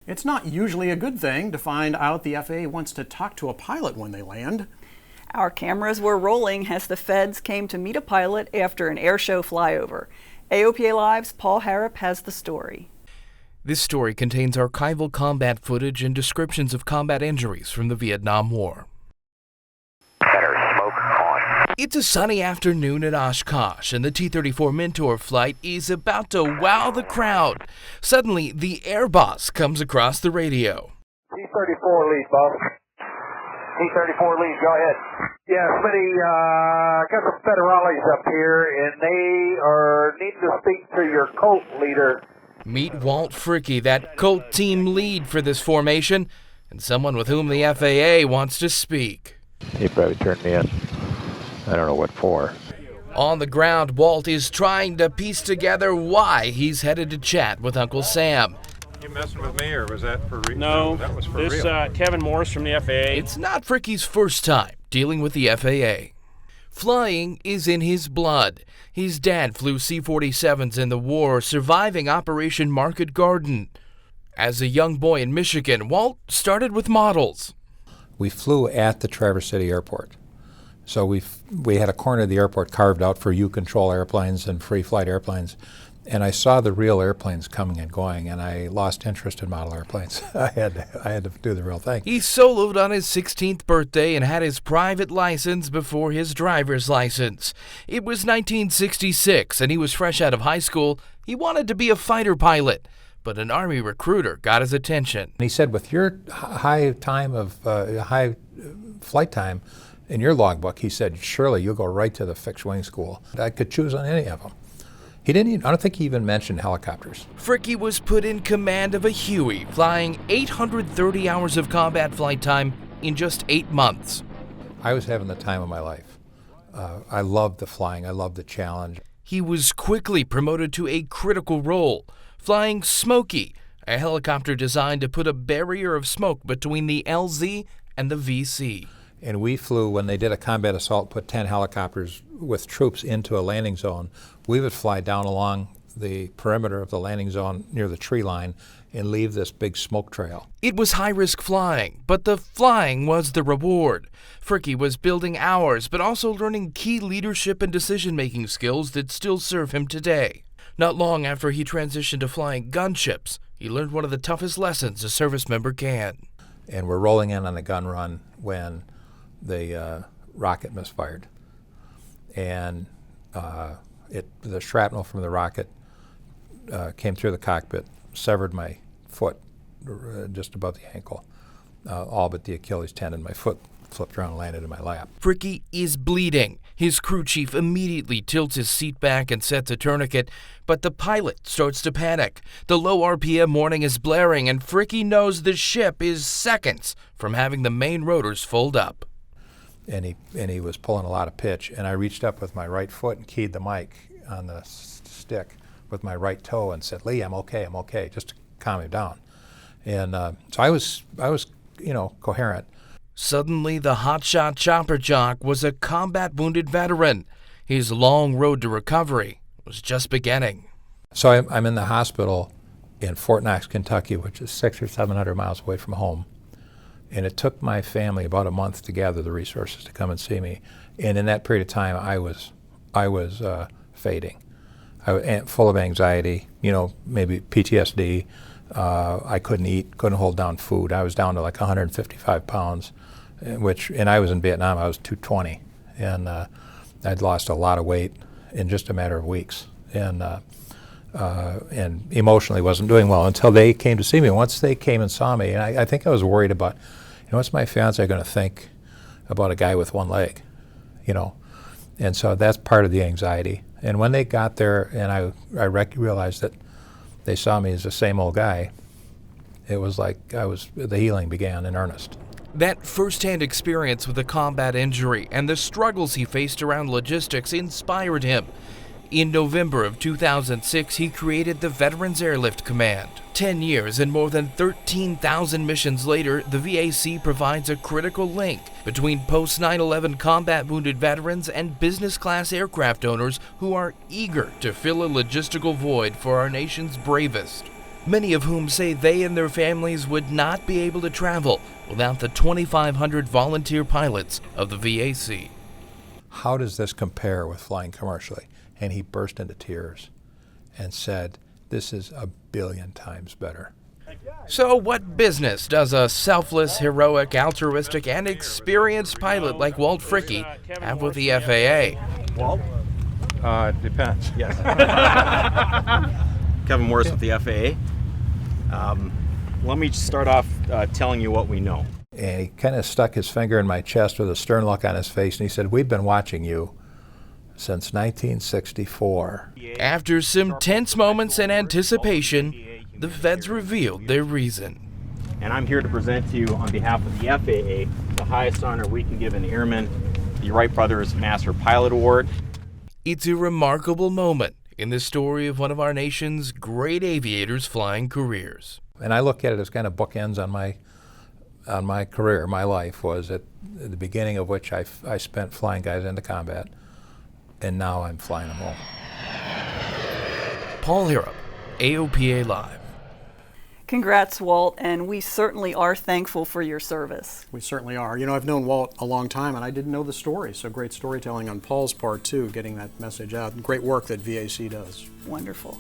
It's not usually a good thing to find out the FAA wants to talk to a pilot when they land. Our cameras were rolling as the feds came to meet a pilot after an airshow flyover. AOPA Live's Paul Harrop has the story. This story contains archival combat footage and descriptions of combat injuries from the Vietnam War. It's a sunny afternoon at Oshkosh, and the T-34 Mentor flight is about to wow the crowd. Suddenly, the air boss comes across the radio. T-34 lead, boss. T-34 lead, go ahead. Yeah, Smitty, got some federales up here, and they need to speak to your Colt leader. Meet Walt Fricke, that Colt team lead for this formation, and someone with whom the FAA wants to speak. He probably turned me in. I don't know what for. On the ground, Walt is trying to piece together why he's headed to chat with Uncle Sam. You messing with me, or was that for real? No, that was for this real. Kevin Morris from the FAA. It's not Fricke's first time dealing with the FAA. Flying is in his blood. His dad flew C-47s in the war, surviving Operation Market Garden. As a young boy in Michigan, Walt started with models. We flew at the Traverse City Airport. So we had a corner of the airport carved out for U-control airplanes and free flight airplanes. And I saw the real airplanes coming and going, and I lost interest in model airplanes. I had to do the real thing. He soloed on his 16th birthday and had his private license before his driver's license. It was 1966, and he was fresh out of high school. He wanted to be a fighter pilot, but an Army recruiter got his attention. And he said, with your high flight time in your logbook, he said, surely you'll go right to the fixed wing school. I could choose on any of them. I don't think he even mentioned helicopters. Fricke was put in command of a Huey, flying 830 hours of combat flight time in just 8 months. I was having the time of my life. I loved the flying. I loved the challenge. He was quickly promoted to a critical role, flying Smokey, a helicopter designed to put a barrier of smoke between the LZ and the VC. And we flew, when they did a combat assault, put 10 helicopters with troops into a landing zone. We would fly down along the perimeter of the landing zone near the tree line and leave this big smoke trail. It was high-risk flying, but the flying was the reward. Fricke was building hours, but also learning key leadership and decision-making skills that still serve him today. Not long after he transitioned to flying gunships, he learned one of the toughest lessons a service member can. And we're rolling in on a gun run when the rocket misfired. And the shrapnel from the rocket came through the cockpit, severed my foot just above the ankle, all but the Achilles tendon. My foot flipped around and landed in my lap. Fricke is bleeding. His crew chief immediately tilts his seat back and sets a tourniquet, but the pilot starts to panic. The low RPM warning is blaring, and Fricke knows the ship is seconds from having the main rotors fold up. And he was pulling a lot of pitch, and I reached up with my right foot and keyed the mic on the stick with my right toe and said, "Lee, I'm okay," just to calm him down. And so I was coherent. Suddenly, the hotshot chopper jock was a combat-wounded veteran. His long road to recovery was just beginning. So I'm in the hospital in Fort Knox, Kentucky, which is 600 or 700 miles away from home. And it took my family about a month to gather the resources to come and see me. And in that period of time, I was fading. I was full of anxiety, maybe PTSD. I couldn't eat, couldn't hold down food. I was down to like 155 pounds, and I was in Vietnam. I was 220, and I'd lost a lot of weight in just a matter of weeks, and emotionally wasn't doing well until they came to see me. Once they came and saw me, and I think I was worried about, what's my fiance going to think about a guy with one leg, and so that's part of the anxiety. And when they got there, and I realized that they saw me as the same old guy, it was like the healing began in earnest. That first-hand experience with a combat injury and the struggles he faced around logistics inspired him. In November of 2006, he created the Veterans Airlift Command. 10 years and more than 13,000 missions later, the VAC provides a critical link between post-9/11 combat-wounded veterans and business-class aircraft owners who are eager to fill a logistical void for our nation's bravest. many of whom say they and their families would not be able to travel without the 2,500 volunteer pilots of the VAC. How does this compare with flying commercially? And he burst into tears and said, this is 1 billion times better. So what business does a selfless, heroic, altruistic, and experienced pilot like Walt Fricke have with the FAA? Walt? Depends. Yes. Kevin Morris with the FAA. Let me start off telling you what we know. And he kind of stuck his finger in my chest with a stern look on his face, and he said, we've been watching you since 1964. After some tense moments and anticipation, the feds revealed their reason. And I'm here to present to you on behalf of the FAA the highest honor we can give an airman, the Wright Brothers Master Pilot Award. It's a remarkable moment in the story of one of our nation's great aviators' flying careers. And I look at it as kind of bookends on my career. My life was at the beginning of which I spent flying guys into combat, and now I'm flying them home. Paul Harrop, AOPA Live. Congrats, Walt, and we certainly are thankful for your service. We certainly are. You know, I've known Walt a long time, and I didn't know the story, so great storytelling on Paul's part, too, getting that message out. Great work that VAC does. Wonderful.